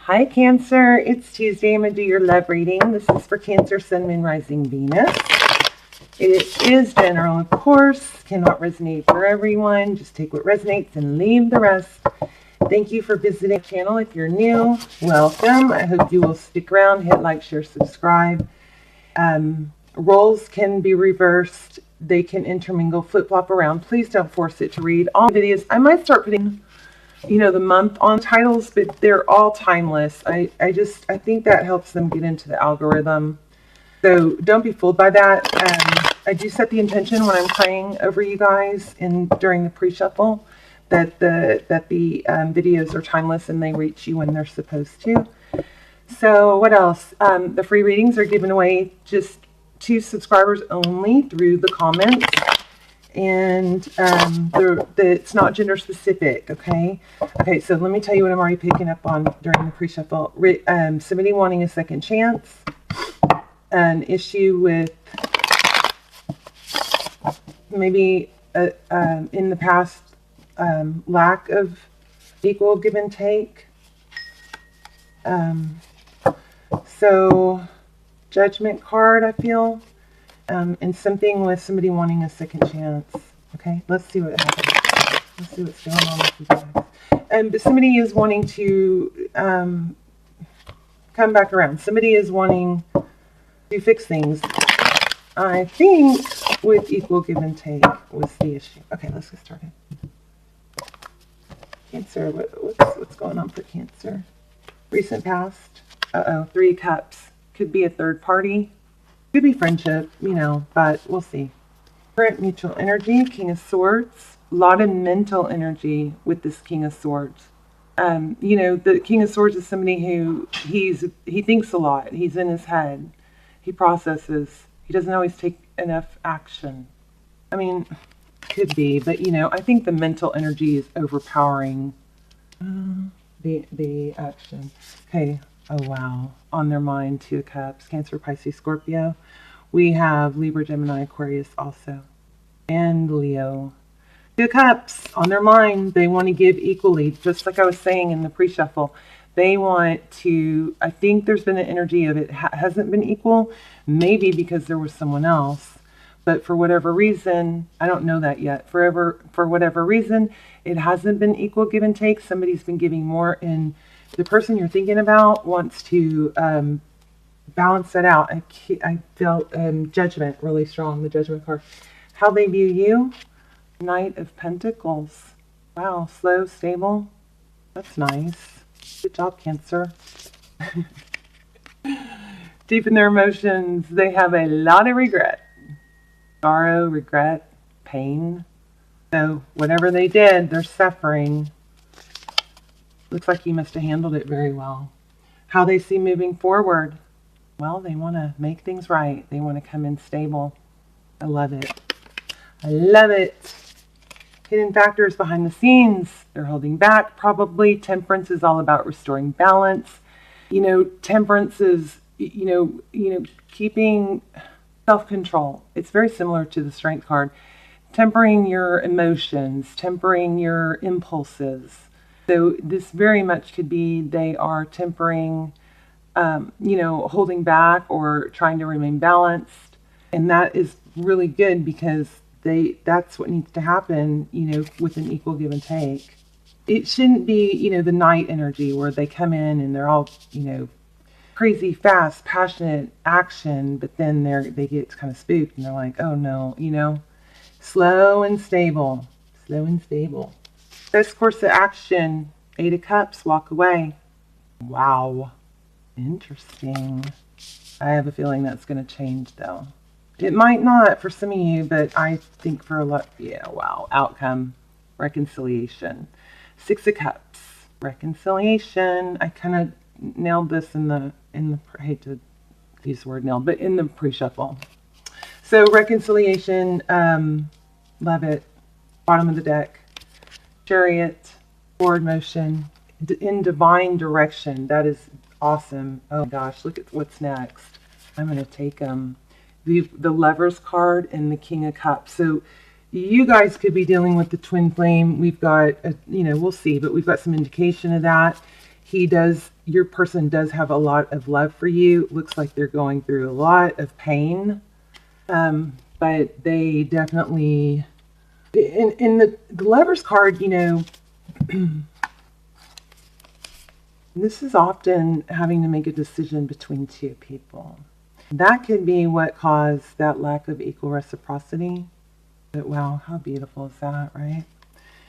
Hi Cancer, it's Tuesday. I'm going to do your love reading. This is for Cancer, Sun, Moon, Rising, Venus. It is general, of course, cannot resonate for everyone. Just take what resonates and leave the rest. Thank you for visiting the channel. If you're new, welcome. I hope you will stick around, hit like, share, subscribe. Roles can be reversed. They can intermingle, flip-flop around. Please don't force it to read all videos. I might start putting the month on titles, but they're all timeless. I think that helps them get into the algorithm. So don't be fooled by that. I do set the intention when I'm praying over you guys during the pre-shuffle that the videos are timeless and they reach you when they're supposed to. So what else? The free readings are given away just to subscribers only through the comments. And it's not gender specific, okay? Okay, so let me tell you what I'm already picking up on during the pre-shuffle. Somebody wanting a second chance, an issue with maybe in the past lack of equal give and take. So Judgment card, I feel. And something with somebody wanting a second chance. Okay, let's see what happens. Let's see what's going on with you guys. But somebody is wanting to come back around. Somebody is wanting to fix things. I think with equal give and take was the issue. Okay, let's get started. Cancer, what's going on for Cancer? Recent past. Three of Cups. Could be a third party. Could be friendship, but we'll see. Current mutual energy, King of Swords. A lot of mental energy with this King of Swords. The King of Swords is somebody who he thinks a lot. He's in his head. He processes. He doesn't always take enough action. I mean, could be, but I think the mental energy is overpowering the action. Okay. Oh, wow. On their mind, Two of Cups, Cancer, Pisces, Scorpio. We have Libra, Gemini, Aquarius also. And Leo. Two of Cups, on their mind. They want to give equally, just like I was saying in the pre-shuffle. They want to, I think there's been an energy of it hasn't been equal. Maybe because there was someone else. But for whatever reason, I don't know that yet. For whatever reason, it hasn't been equal give and take. Somebody's been giving more, and the person you're thinking about wants to balance that out. I felt Judgment really strong, the Judgment card. How they view you, Knight of Pentacles. Wow, slow, stable. That's nice. Good job, Cancer. Deep in their emotions, they have a lot of regret. Sorrow, regret, pain. So whatever they did, they're suffering. Looks like you must have handled it very well. How they see moving forward. Well, they want to make things right. They want to come in stable. I love it. I love it. Hidden factors behind the scenes. They're holding back probably. Temperance is all about restoring balance. Temperance is, keeping self-control. It's very similar to the Strength card. Tempering your emotions, tempering your impulses. So this very much could be they are tempering, holding back or trying to remain balanced. And that is really good because that's what needs to happen, with an equal give and take. It shouldn't be, the Knight energy where they come in and they're all, crazy, fast, passionate action, but then they get kind of spooked and they're like, oh no, slow and stable, slow and stable. This course of action, Eight of Cups, walk away. Wow. Interesting. I have a feeling that's going to change, though. It might not for some of you, but I think for a lot, yeah, wow. Outcome, reconciliation. Six of Cups, reconciliation. I kind of nailed this in the, I hate to use the word nailed, but in the pre-shuffle. So reconciliation, love it. Bottom of the deck. Chariot, forward motion, in divine direction. That is awesome. Oh my gosh, look at what's next. I'm going to take the Lovers card and the King of Cups. So you guys could be dealing with the twin flame. We've got, we'll see, but we've got some indication of that. He does your person does have a lot of love for you. Looks like they're going through a lot of pain. But they definitely, in the Lovers card, you know, this is often having to make a decision between two people. That could be what caused that lack of equal reciprocity. But wow, how beautiful is that, right?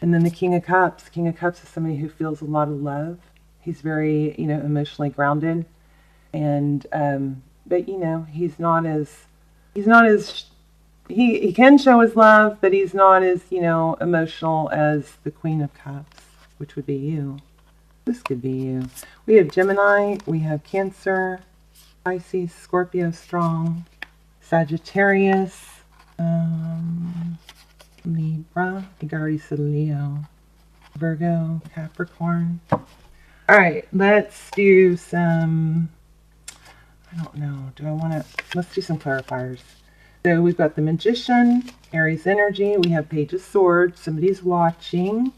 And then the King of Cups. King of Cups is somebody who feels a lot of love. He's very, you know, emotionally grounded. And, but, you know, he can show his love, but he's not as, you know, emotional as the Queen of Cups, which would be you. This could be you. We have Gemini, we have Cancer, Pisces, Scorpio strong, Sagittarius, Libra, I think I already said Leo, Virgo, Capricorn. All right, let's do some, I don't know, let's do some clarifiers. So we've got the Magician, Aries energy, we have Page of Swords, somebody's watching.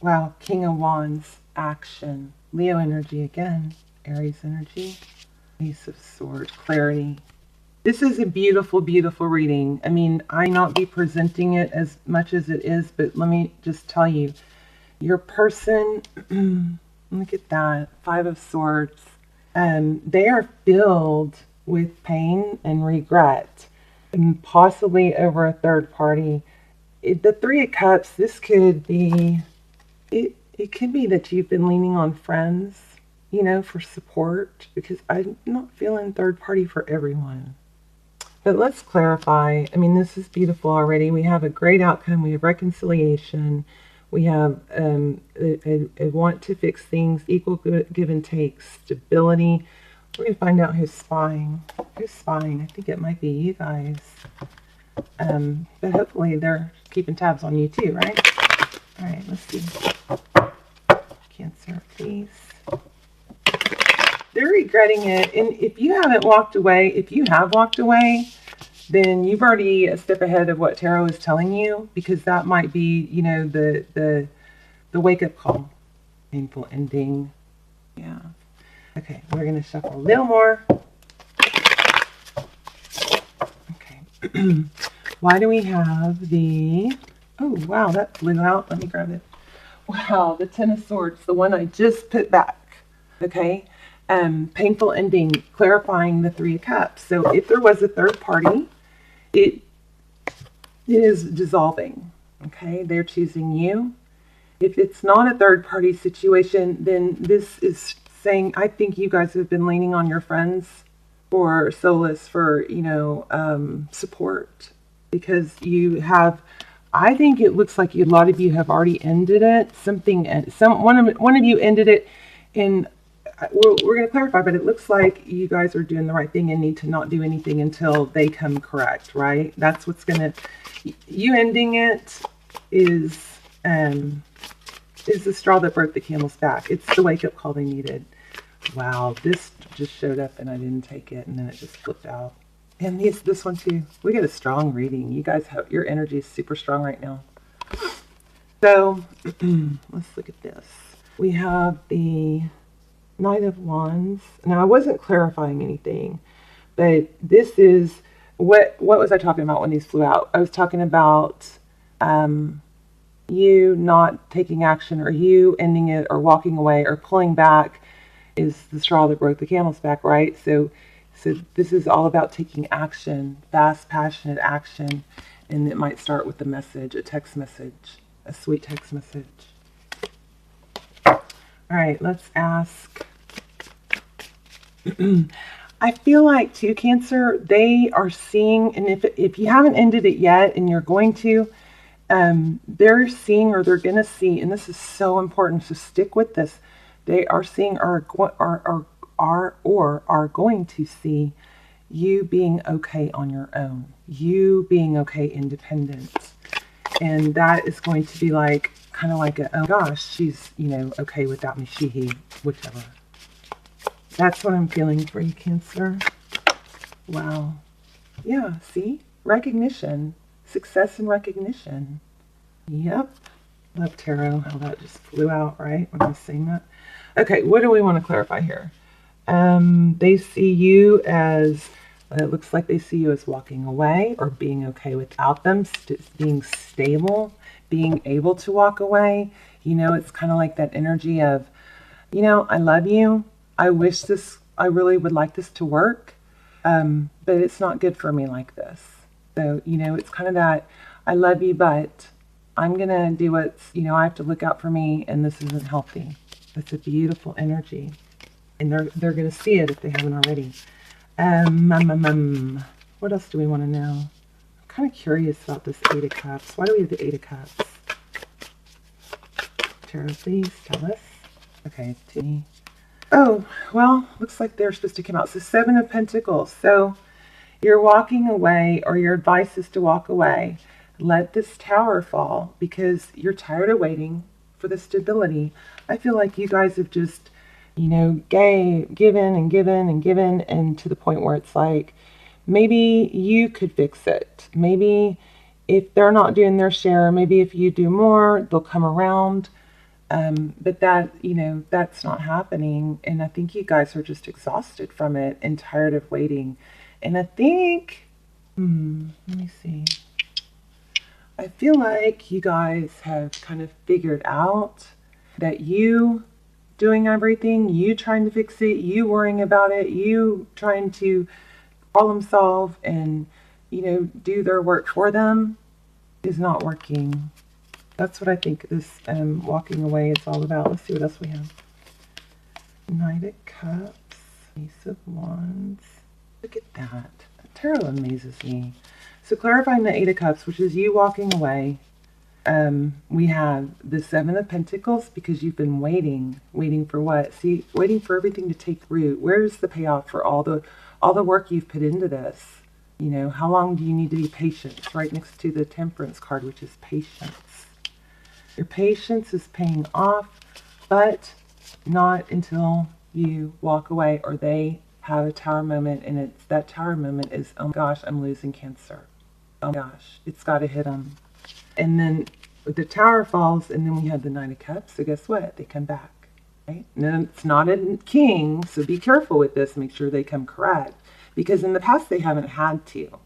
Wow, King of Wands, action. Leo energy again, Aries energy, Ace of Swords, clarity. This is a beautiful, beautiful reading. I mean, I not be presenting it as much as it is, but let me just tell you, your person, look at that, Five of Swords. They are filled with pain and regret, and possibly over a third party. The Three of Cups, this could be, it could be that you've been leaning on friends, you know, for support, because I'm not feeling third party for everyone. But let's clarify. I mean, this is beautiful already. We have a great outcome. We have reconciliation. We have a want to fix things, equal give and take, stability. We're going to find out who's spying. Who's spying? I think it might be you guys. But hopefully they're keeping tabs on you too, right? All right, let's see. Cancer, please. They're regretting it. And if you haven't walked away, if you have walked away, then you've already a step ahead of what tarot is telling you, because that might be, you know, the wake-up call. Painful ending. Yeah. Okay, we're going to shuffle a little more. Okay. Why do we have the... Oh, wow, that flew out. Let me grab it. Wow, the Ten of Swords, the one I just put back. Okay. Painful ending, clarifying the Three of Cups. So if there was a third party, it is dissolving. Okay, they're choosing you. If it's not a third party situation, then this is saying, I think you guys have been leaning on your friends for solace, for, you know, support, because you have, I think it looks like a lot of you have already ended it. One of you ended it in, we're going to clarify, but it looks like you guys are doing the right thing and need to not do anything until they come correct, right? That's what's going to, you ending it is the straw that broke the camel's back. It's the wake-up call they needed. Wow, this just showed up and I didn't take it, and then it just flipped out. And this one too. We get a strong reading. You guys have, your energy is super strong right now. So let's look at this. We have the Knight of Wands. Now, I wasn't clarifying anything, but this is, what was I talking about when these flew out? I was talking about you not taking action, or you ending it, or walking away, or pulling back is the straw that broke the camel's back, right? So this is all about taking action, fast, passionate action, and it might start with a message, a text message, a sweet text message. All right, let's ask. I feel like too, Cancer, they are seeing, and if you haven't ended it yet and you're going to, they're seeing, or they're going to see, and this is so important, so stick with this. They are seeing, or are going to see you being okay on your own, you being okay independent. And that is going to be like, kind of like oh gosh, she's, you know, okay without me, she, he, whichever. That's what I'm feeling for you, Cancer. Wow. Yeah, see? Recognition. Success and recognition. Yep. Love tarot, how that just flew out, right, when I was saying that. Okay, what do we want to clarify here? They see you as, it looks like they see you as walking away or being okay without them, being stable, being able to walk away. You know, it's kind of like that energy of, you know, I love you. I wish this, I really would like this to work, but it's not good for me like this. So, you know, it's kind of that, I love you, but I'm going to do what's, you know, I have to look out for me, and this isn't healthy. It's a beautiful energy. And they're going to see it if they haven't already. What else do we want to know? I'm kind of curious about this Eight of Cups. Why do we have the Eight of Cups? Tarot, please tell us. Okay, T. Oh, well, looks like they're supposed to come out. So Seven of Pentacles. So you're walking away, or your advice is to walk away. Let this tower fall because you're tired of waiting for the stability. I feel like you guys have just, you know, given and given and given, and to the point where it's like, maybe you could fix it. Maybe if they're not doing their share, maybe if you do more, they'll come around. But that, you know, that's not happening. And I think you guys are just exhausted from it and tired of waiting. And I think, let me see. I feel like you guys have kind of figured out that you doing everything, you trying to fix it, you worrying about it, you trying to problem solve and, you know, do their work for them is not working. That's what I think this walking away is all about. Let's see what else we have. Knight of Cups, Ace of Wands. Look at that. Tarot amazes me. So clarifying the Eight of Cups, which is you walking away. We have the Seven of Pentacles because you've been waiting for what? See, waiting for everything to take root. Where's the payoff for all the work you've put into this? You know, how long do you need to be patient? It's right next to the Temperance card, which is patience. Your patience is paying off, but not until you walk away or they have a tower moment, and it's that tower moment is, oh my gosh, I'm losing cancer. Oh my gosh, it's got to hit them. And then the tower falls, and then we have the Nine of Cups. So guess what? They come back. Right? No, it's not a king, so be careful with this. Make sure they come correct. Because in the past, they haven't had to.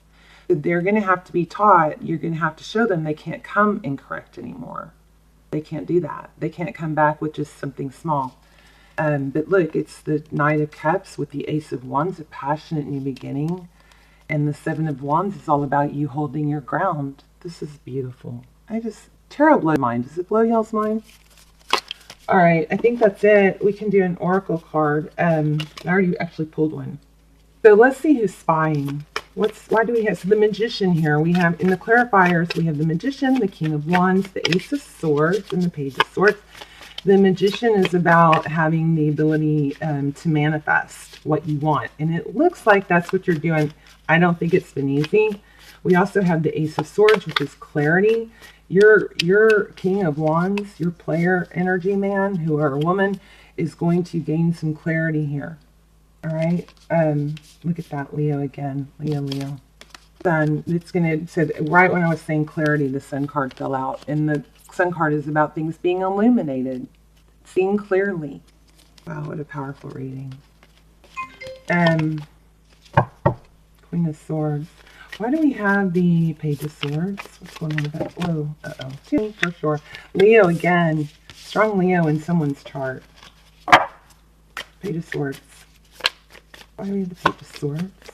So they're going to have to be taught. You're going to have to show them they can't come incorrect anymore. They can't do that. They can't come back with just something small. But look, it's the Knight of Cups with the Ace of Wands, a passionate new beginning. And the Seven of Wands is all about you holding your ground. This is beautiful. Tarot blows my mind. Does it blow y'all's mind? All right, I think that's it. We can do an oracle card. I already actually pulled one. So let's see who's spying. Why do we have, so the Magician here, we have, in the clarifiers, we have the Magician, the King of Wands, the Ace of Swords, and the Page of Swords. The Magician is about having the ability to manifest what you want. And it looks like that's what you're doing. I don't think it's been easy. We also have the Ace of Swords, which is clarity. Your King of Wands, your player energy man, who are a woman, is going to gain some clarity here. All right. Look at that, Leo again. Leo. Sun. It's going to, so right when I was saying clarity, the Sun card fell out. And the Sun card is about things being illuminated, seeing clearly. Wow, what a powerful reading. Queen of Swords. Why do we have the Page of Swords? What's going on with that? Whoa, Two for sure. Leo again. Strong Leo in someone's chart. Page of Swords. Why do we have the Page of Swords?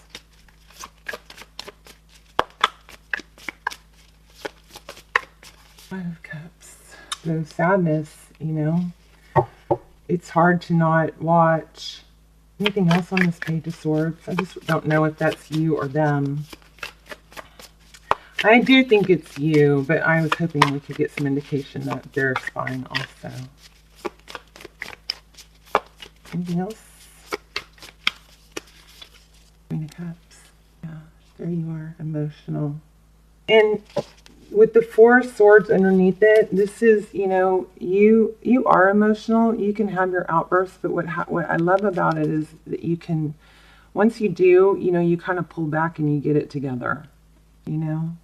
Five of Cups. So sadness, you know. It's hard to not watch. Anything else on this Page of Swords? I just don't know if that's you or them. I do think it's you, but I was hoping we could get some indication that they're spying also. Anything else? Queen of Cups. Yeah, there you are, emotional. And with the Four of Swords underneath it, this is, you know, you are emotional. You can have your outbursts, but what I love about it is that you can, once you do, you know, you kind of pull back and you get it together, you know.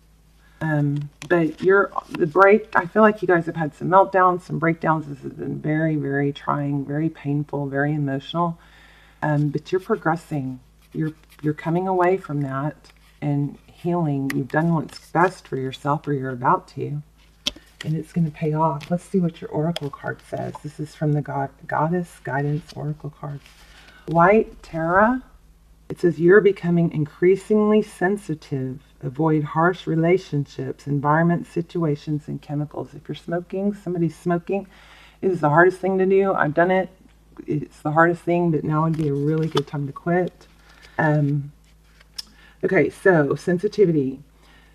But I feel like you guys have had some meltdowns, some breakdowns. This has been very, very trying, very painful, very emotional. But you're progressing. You're coming away from that and healing. You've done what's best for yourself, or you're about to. And it's going to pay off. Let's see what your oracle card says. This is from the Goddess Guidance Oracle cards. White Terra. It says you're becoming increasingly sensitive. Avoid harsh relationships, environment, situations, and chemicals. If you're smoking, somebody's smoking, it is the hardest thing to do. I've done it. It's the hardest thing, but now would be a really good time to quit. Okay, so sensitivity.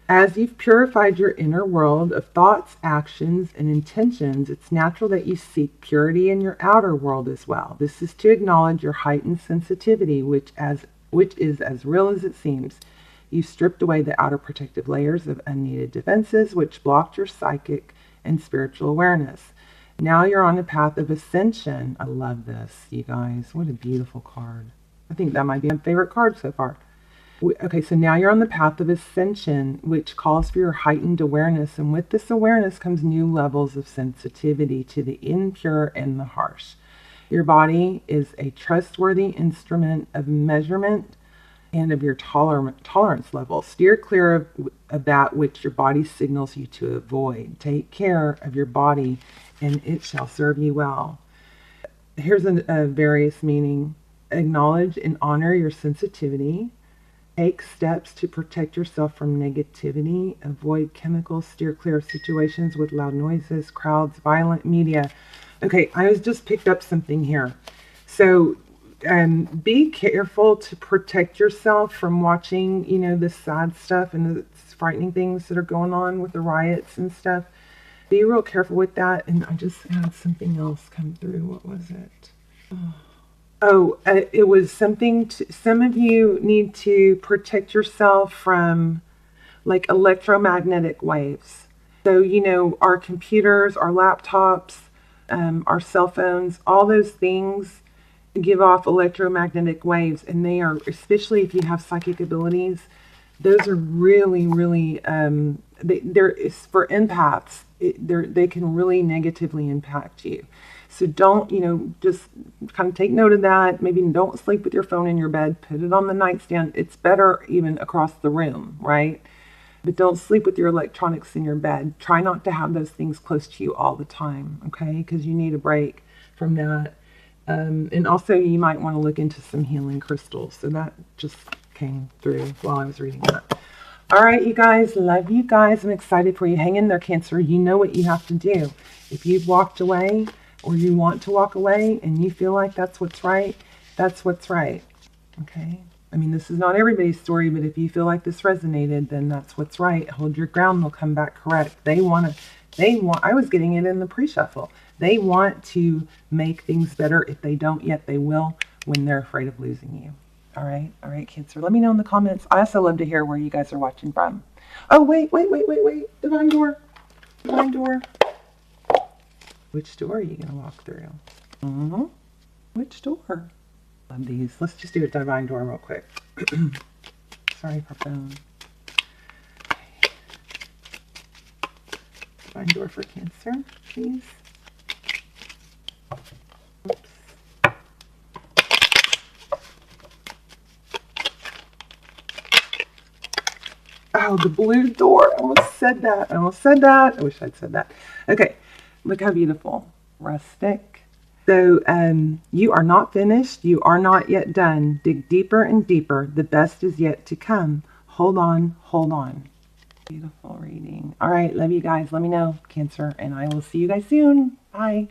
As you've purified your inner world of thoughts, actions, and intentions, it's natural that you seek purity in your outer world as well. This is to acknowledge your heightened sensitivity, which is as real as it seems. You've stripped away the outer protective layers of unneeded defenses, which blocked your psychic and spiritual awareness. Now you're on a path of ascension. I love this, you guys. What a beautiful card. I think that might be my favorite card so far. Okay, so now you're on the path of ascension, which calls for your heightened awareness. And with this awareness comes new levels of sensitivity to the impure and the harsh. Your body is a trustworthy instrument of measurement and of your tolerance level. Steer clear of that which your body signals you to avoid. Take care of your body, and it shall serve you well. Here's a various meaning. Acknowledge and honor your sensitivity. Take steps to protect yourself from negativity. Avoid chemicals. Steer clear of situations with loud noises, crowds, violent media. Okay, I just picked up something here. So be careful to protect yourself from watching, the sad stuff and the frightening things that are going on with the riots and stuff. Be real careful with that. And I just had something else come through. What was it? It was something some of you need to protect yourself from like electromagnetic waves. So, our computers, our laptops, our cell phones, all those things give off electromagnetic waves, and they are, especially if you have psychic abilities, those are really, really, it's for empaths. They can really negatively impact you. So don't, just kind of take note of that. Maybe don't sleep with your phone in your bed. Put it on the nightstand. It's better even across the room, right? But don't sleep with your electronics in your bed. Try not to have those things close to you all the time, okay? Because you need a break from that. And also you might want to look into some healing crystals. So that just came through while I was reading that. All right, you guys, love you guys. I'm excited for you. Hang in there, Cancer. You know what you have to do. If you've walked away or you want to walk away and you feel like that's what's right, that's what's right. Okay? I mean, this is not everybody's story, but if you feel like this resonated, then that's what's right. Hold your ground. They'll come back correct. I was getting it in the pre-shuffle. They want to make things better. If they don't yet, they will when they're afraid of losing you. All right, Cancer. Let me know in the comments. I also love to hear where you guys are watching from. Oh, wait. Divine door. Which door are you going to walk through? Which door? Love these. Let's just do a divine door real quick. Sorry for phone. Okay. Divine door for Cancer, please. Oops. Oh, the blue door. I almost said that. I wish I'd said that. Okay. Look how beautiful. Rustic. So you are not finished. You are not yet done. Dig deeper and deeper. The best is yet to come. Hold on. Beautiful reading. All right. Love you guys. Let me know, Cancer. And I will see you guys soon. Bye.